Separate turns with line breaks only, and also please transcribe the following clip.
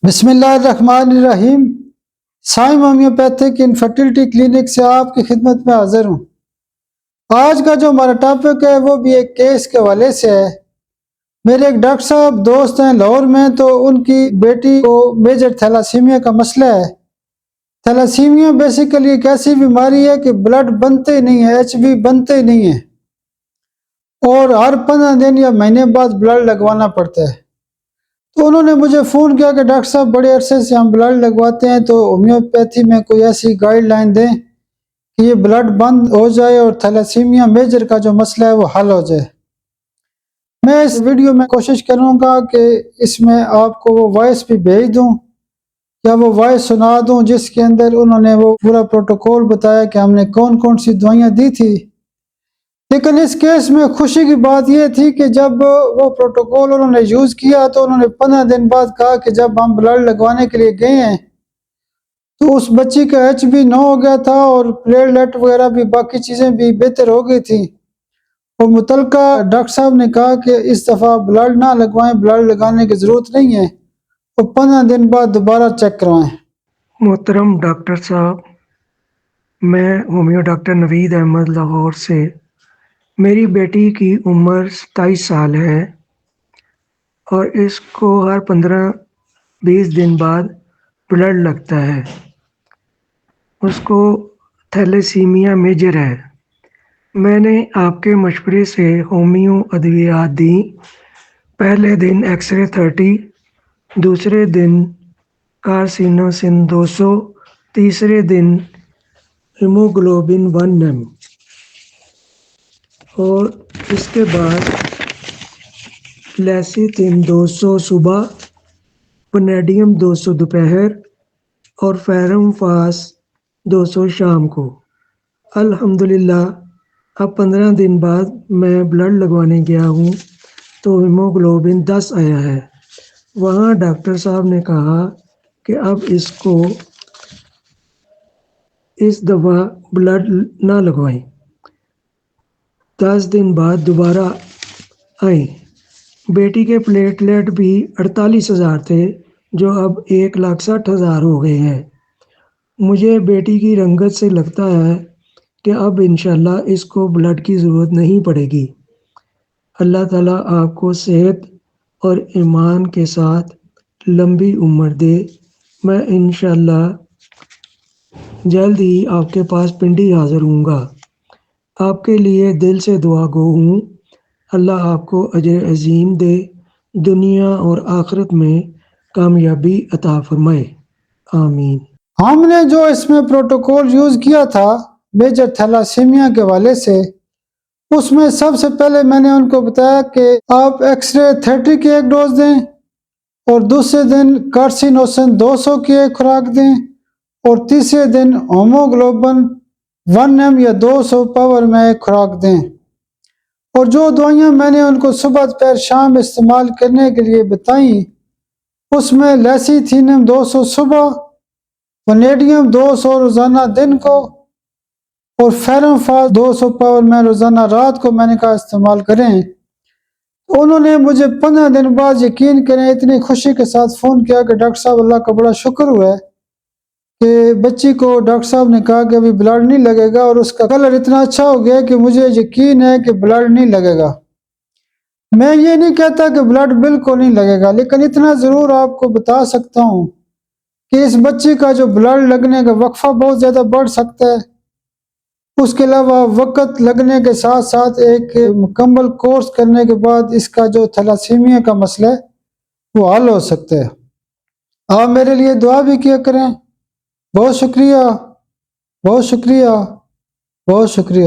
بسم اللہ الرحمن الرحیم۔ سائم ہومیوپیتھک انفرٹیلٹی کلینک سے آپ کی خدمت میں حاضر ہوں۔ آج کا جو ہمارا ٹاپک ہے وہ بھی ایک کیس کے حوالے سے ہے۔ میرے ایک ڈاکٹر صاحب دوست ہیں لاہور میں، تو ان کی بیٹی کو میجر تھیلاسیمیا کا مسئلہ ہے۔ تھیلاسیمیا بیسیکلی ایک ایسی بیماری ہے کہ بلڈ بنتے ہی نہیں ہے، ایچ بی بنتے ہی نہیں ہے، اور ہر 15 دن یا مہینے بعد بلڈ لگوانا پڑتا ہے۔ تو انہوں نے مجھے فون کیا کہ ڈاکٹر صاحب بڑے عرصے سے ہم بلڈ لگواتے ہیں، تو ہومیوپیتھی میں کوئی ایسی گائیڈ لائن دیں کہ یہ بلڈ بند ہو جائے اور تھیلاسیمیا میجر کا جو مسئلہ ہے وہ حل ہو جائے۔ میں اس ویڈیو میں کوشش کروں گا کہ اس میں آپ کو وہ وائس بھی بھیج دوں یا وہ وائس سنا دوں جس کے اندر انہوں نے وہ پورا پروٹوکول بتایا کہ ہم نے کون کون سی دوائیاں دی تھی۔ لیکن اس کیس میں خوشی کی بات یہ تھی کہ جب وہ پروٹوکول انہوں نے یوز کیا تو انہوں نے 15 دن بعد کہا کہ جب ہم بلڈ لگوانے کے لیے گئے ہیں تو اس بچی کا ایچ بی 9 ہو گیا تھا اور پلیٹلیٹ وغیرہ بھی باقی چیزیں بھی بہتر ہو گئی تھی، اور متعلقہ ڈاکٹر صاحب نے کہا کہ اس دفعہ بلڈ نہ لگوائیں، بلڈ لگانے کی ضرورت نہیں ہے، اور 15 دن بعد دوبارہ چیک کروائیں۔
محترم ڈاکٹر صاحب، میں ہومیو ڈاکٹر نوید احمد لاہور سے۔ میری بیٹی کی عمر 27 سال ہے اور اس کو ہر 15-20 دن بعد بلڈ لگتا ہے۔ اس کو تھیلیسیمیا میجر ہے۔ میں نے آپ کے مشورے سے ہومیو ادویات دیں۔ پہلے دن ایکس رے 30، دوسرے دن کارسینوسن 200، تیسرے دن ہیموگلوبن 1 m، اور اس کے بعد لیسیتھین 200 صبح، پنیڈیم 200 دوپہر، اور فیرم فاس 200 شام کو۔ الحمدللہ اب 15 دن بعد میں بلڈ لگوانے گیا ہوں تو ہیموگلوبن 10 آیا ہے۔ وہاں ڈاکٹر صاحب نے کہا کہ اب اس کو اس دفعہ بلڈ نہ لگوائیں، 10 دن بعد دوبارہ آئیں۔ بیٹی کے پلیٹلیٹ بھی 48,000 تھے جو اب 1,60,000 ہو گئے ہیں۔ مجھے بیٹی کی رنگت سے لگتا ہے کہ اب انشاءاللہ اس کو بلڈ کی ضرورت نہیں پڑے گی۔ اللہ تعالیٰ آپ کو صحت اور ایمان کے ساتھ لمبی عمر دے۔ میں انشاءاللہ جلد ہی آپ کے پاس پنڈی حاضر ہوں گا۔ آپ کے لیے دل سے دعا گو ہوں۔ اللہ آپ کو اجر عظیم دے، دنیا اور آخرت میں کامیابی عطا فرمائے، آمین۔
ہم نے جو اس میں پروٹوکول یوز کیا تھا میجر تھیلاسیمیا کے حوالے سے، اس میں سب سے پہلے میں نے ان کو بتایا کہ آپ ایکس رے 30 کی ایک ڈوز دیں، اور دوسرے دن کارسینوسن 200 کی ایک خوراک دیں، اور تیسرے دن ہوموگلوبن 1 m یا 200 پاور میں ایک خوراک دیں۔ اور جو دوائیاں میں نے ان کو صبح دوپہر شام استعمال کرنے کے لیے بتائیں، اس میں لیسیتھینم 200 صبح، ونیڈیم 200 روزانہ دن کو، اور فیرم فاس 200 پاور میں روزانہ رات کو میں نے کہا استعمال کریں۔ انہوں نے مجھے 15 دن بعد یقین کریں اتنی خوشی کے ساتھ فون کیا کہ ڈاکٹر صاحب اللہ کا بڑا شکر ہوا ہے کہ بچی کو ڈاکٹر صاحب نے کہا کہ ابھی بلڈ نہیں لگے گا، اور اس کا کلر اتنا اچھا ہو گیا کہ مجھے یقین ہے کہ بلڈ نہیں لگے گا۔ میں یہ نہیں کہتا کہ بلڈ بالکل نہیں لگے گا، لیکن اتنا ضرور آپ کو بتا سکتا ہوں کہ اس بچی کا جو بلڈ لگنے کا وقفہ بہت زیادہ بڑھ سکتا ہے۔ اس کے علاوہ وقت لگنے کے ساتھ ساتھ ایک مکمل کورس کرنے کے بعد اس کا جو تھیلاسیمیا کا مسئلہ ہے وہ حل ہو سکتا ہے۔ آپ میرے لیے دعا بھی کیا کریں۔ بہت شکریہ، بہت شکریہ، بہت شکریہ۔